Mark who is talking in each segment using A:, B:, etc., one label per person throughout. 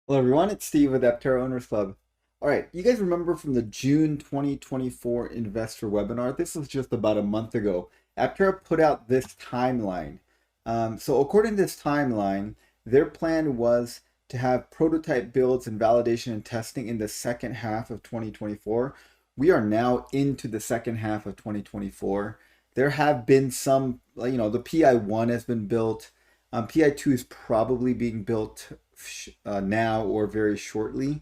A: Hello everyone, it's Steve with Aptera Owners Club. All right, you guys remember from the June 2024 investor webinar? This was just about a month ago. Aptera put out this timeline. So according to this timeline, their plan was to have prototype builds and validation and testing in the second half of 2024. We are now into the second half of 2024. There have been some, the PI1 has been built. PI2 is probably being built now or very shortly.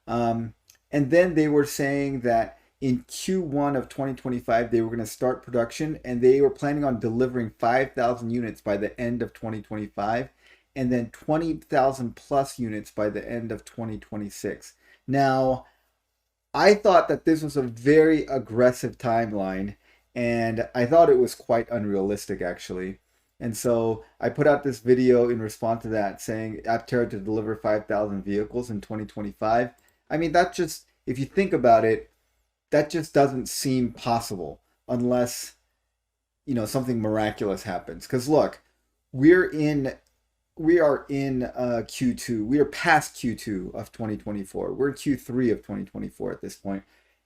A: And then they were saying that in Q1 of 2025, they were going to start production and they were planning on delivering 5,000 units by the end of 2025 and then 20,000 plus units by the end of 2026. Now, I thought that this was a very aggressive timeline, and I thought it was quite unrealistic actually. And so I put out this video in response to that saying Aptera to deliver 5,000 vehicles in 2025. I mean, that just, if you think about it, that just doesn't seem possible unless, something miraculous happens. Because look, we're in we are in Q2. We are past Q2 of 2024. We're in Q3 of 2024 at this point,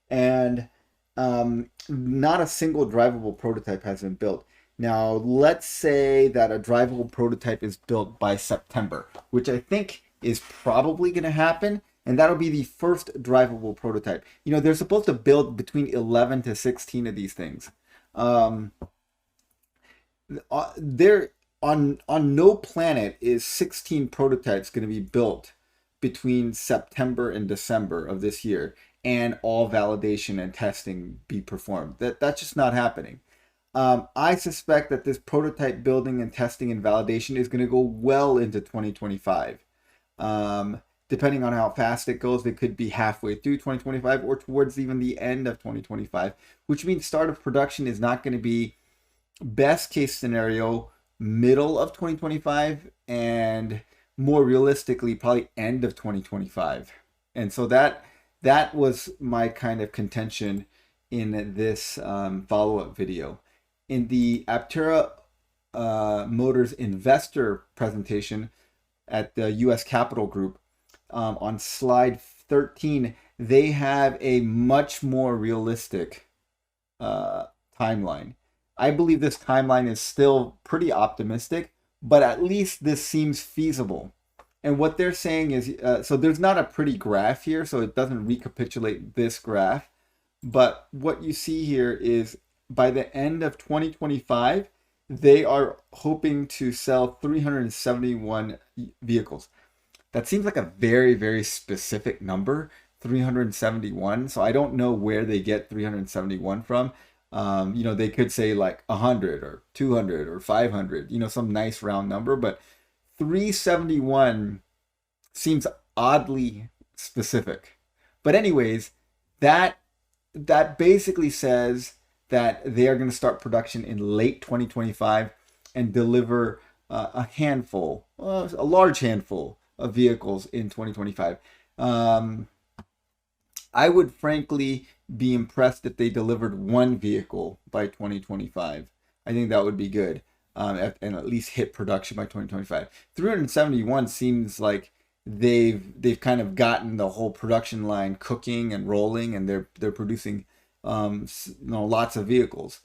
A: and not a single drivable prototype has been built. Now, let's say that a drivable prototype is built by September, which I think is probably going to happen, and that'll be the first drivable prototype. They're supposed to build between 11 to 16 of these things. Um, there on no planet is 16 prototypes going to be built between September and December of this year and all validation and testing be performed. That's just not happening. I suspect that this prototype building and testing and validation is going to go well into 2025. Depending on how fast it goes, it could be halfway through 2025 or towards even the end of 2025, which means start of production is not going to be best case scenario middle of 2025 and more realistically probably end of 2025. And so that was my kind of contention in this follow-up video. In the Aptera Motors investor presentation at the US Capital Group, on slide 13, they have a much more realistic timeline. I believe this timeline is still pretty optimistic, but at least this seems feasible. And what they're saying is, so there's not a pretty graph here, so it doesn't recapitulate this graph. But what you see here is by the end of 2025, they are hoping to sell 371 vehicles. That seems like a very, very specific number, 371. So I don't know where they get 371 from. They could say like 100 or 200 or 500, some nice round number, but 371 seems oddly specific. But anyways, that that basically says that they are going to start production in late 2025 and deliver a large handful of vehicles in 2025. I would frankly be impressed if they delivered one vehicle by 2025. I think that would be good, and at least hit production by 2025. 371 seems like they've kind of gotten the whole production line cooking and rolling, and they're producing lots of vehicles.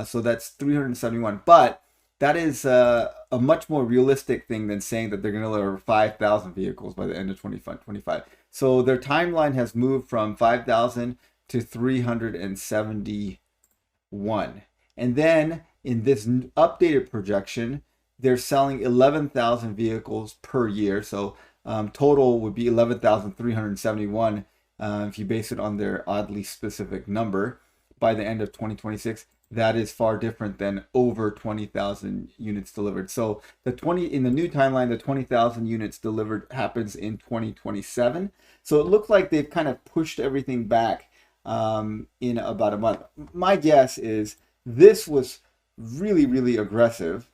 A: So that's 371, but that is a much more realistic thing than saying that they're going to deliver 5,000 vehicles by the end of 2025. So their timeline has moved from 5,000 to 371. And then in this updated projection, they're selling 11,000 vehicles per year. So total would be 11,371 if you base it on their oddly specific number by the end of 2026. That is far different than over 20,000 units delivered. So in the new timeline, the 20,000 units delivered happens in 2027. So it looks like they've kind of pushed everything back in about a month. My guess is this was really, really aggressive,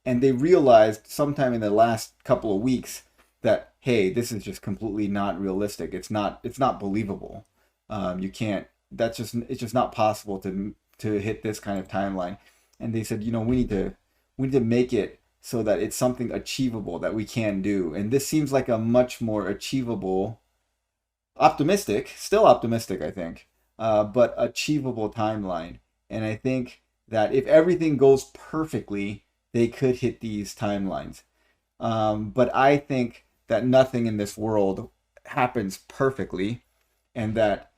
A: and they realized sometime in the last couple of weeks that, hey, this is just completely not realistic. It's not believable. You can't. It's just not possible to hit this kind of timeline. And they said, we need to make it so that it's something achievable that we can do. And this seems like a much more achievable, optimistic, still optimistic, I think, but achievable timeline. And I think that if everything goes perfectly, they could hit these timelines. But I think that nothing in this world happens perfectly, and that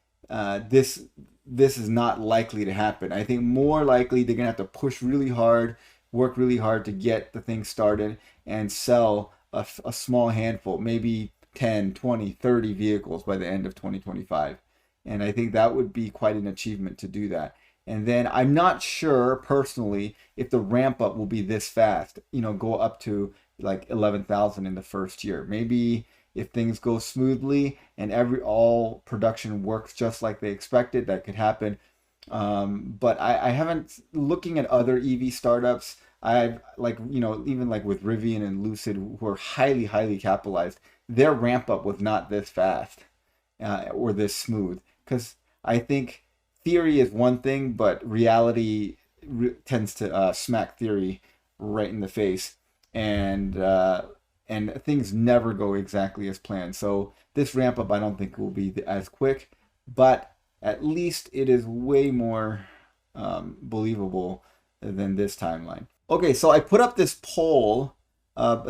A: this is not likely to happen. I think more likely they're gonna have to push really hard, work really hard to get the thing started and sell a small handful, maybe 10, 20, 30 vehicles by the end of 2025. And I think that would be quite an achievement to do that. And then I'm not sure personally if the ramp up will be this fast, go up to like 11,000 in the first year. Maybe if things go smoothly and all production works just like they expected, that could happen. But I haven't, looking at other EV startups. I've like, even like with Rivian and Lucid, who are highly, highly capitalized, their ramp up was not this fast or this smooth. Because I think theory is one thing, but reality tends to smack theory right in the face, and things never go exactly as planned. So this ramp up, I don't think will be as quick, but at least it is way more believable than this timeline. Okay, so I put up this poll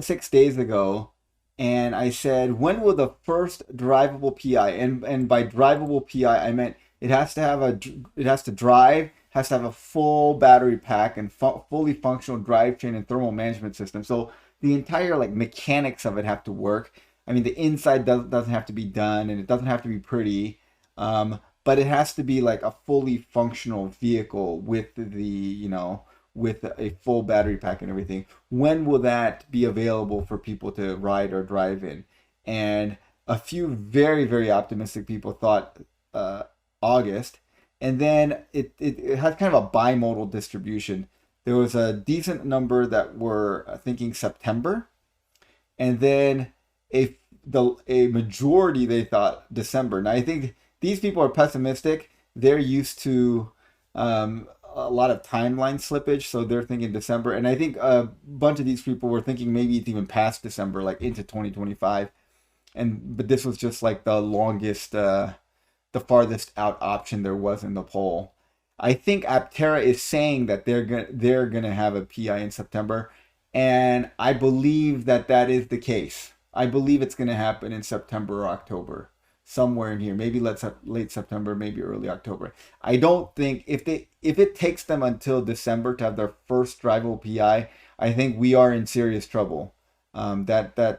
A: 6 days ago, and I said, when will the first drivable PI? And by drivable PI, I meant it has to drive, has to have a full battery pack and fully functional drivetrain and thermal management system. So the entire like mechanics of it have to work. I mean, the inside doesn't have to be done, and it doesn't have to be pretty, but it has to be like a fully functional vehicle with with a full battery pack and everything. When will that be available for people to ride or drive in? And a few very, very optimistic people thought August. And then it has kind of a bimodal distribution. There was a decent number that were thinking September, and then a majority they thought December. Now I think these people are pessimistic. They're used to a lot of timeline slippage, so they're thinking December. And I think a bunch of these people were thinking maybe it's even past December, like into 2025. But this was just like the longest, the farthest out option there was in the poll. I think Aptera is saying that they're gonna have a PI in September, and I believe that is the case. I believe it's gonna happen in September or October, somewhere in here. Maybe late September, maybe early October. I don't think if it takes them until December to have their first drivable PI, I think we are in serious trouble. That's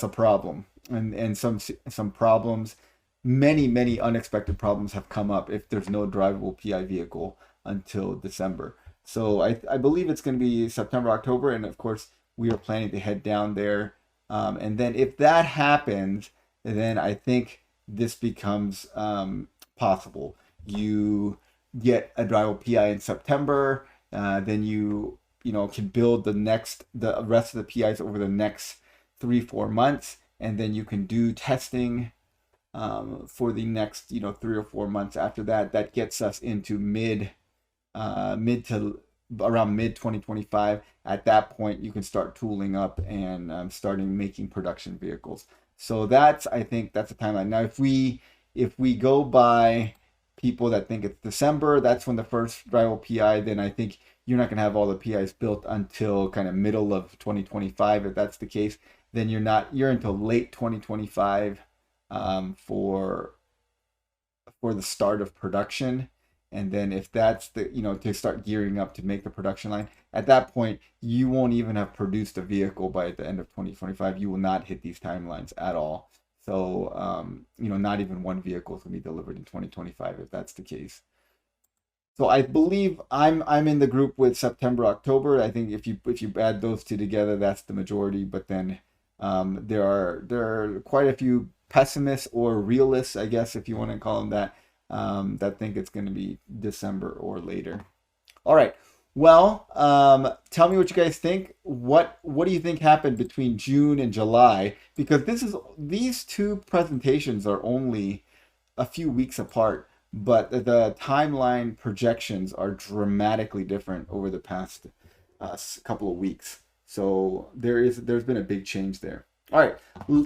A: a problem, and some problems. Many unexpected problems have come up if there's no drivable PI vehicle until December. So I believe it's going to be September, October, and of course we are planning to head down there. And then if that happens, then I think this becomes possible. You get a drivable PI in September, then you can build the rest of the PIs over the next 3-4 months, and then you can do testing for the next 3 or 4 months after that. That gets us into mid to around mid 2025. At that point, you can start tooling up and starting making production vehicles. So I think that's a timeline. Now, if we go by people that think it's December, that's when the first drivable PI. Then I think you're not going to have all the PIs built until kind of middle of 2025. If that's the case, then you're until late 2025 for the start of production. And then if that's to start gearing up to make the production line, at that point you won't even have produced a vehicle by the end of 2025. You will not hit these timelines at all. So not even one vehicle is going to be delivered in 2025 if that's the case. So I believe I'm in the group with September, October. I think if you add those two together, that's the majority. But then there are quite a few pessimists or realists, I guess, if you want to call them that, that think it's going to be December or later. All right. Well, tell me what you guys think. What do you think happened between June and July? Because these two presentations are only a few weeks apart, but the timeline projections are dramatically different over the past couple of weeks. So there's been a big change there. All right,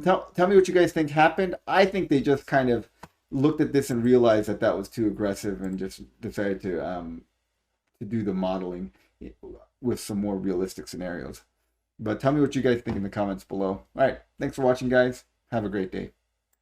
A: tell me what you guys think happened. I think they just kind of looked at this and realized that that was too aggressive and just decided to do the modeling with some more realistic scenarios. But tell me what you guys think in the comments below. All right, thanks for watching, guys. Have a great day.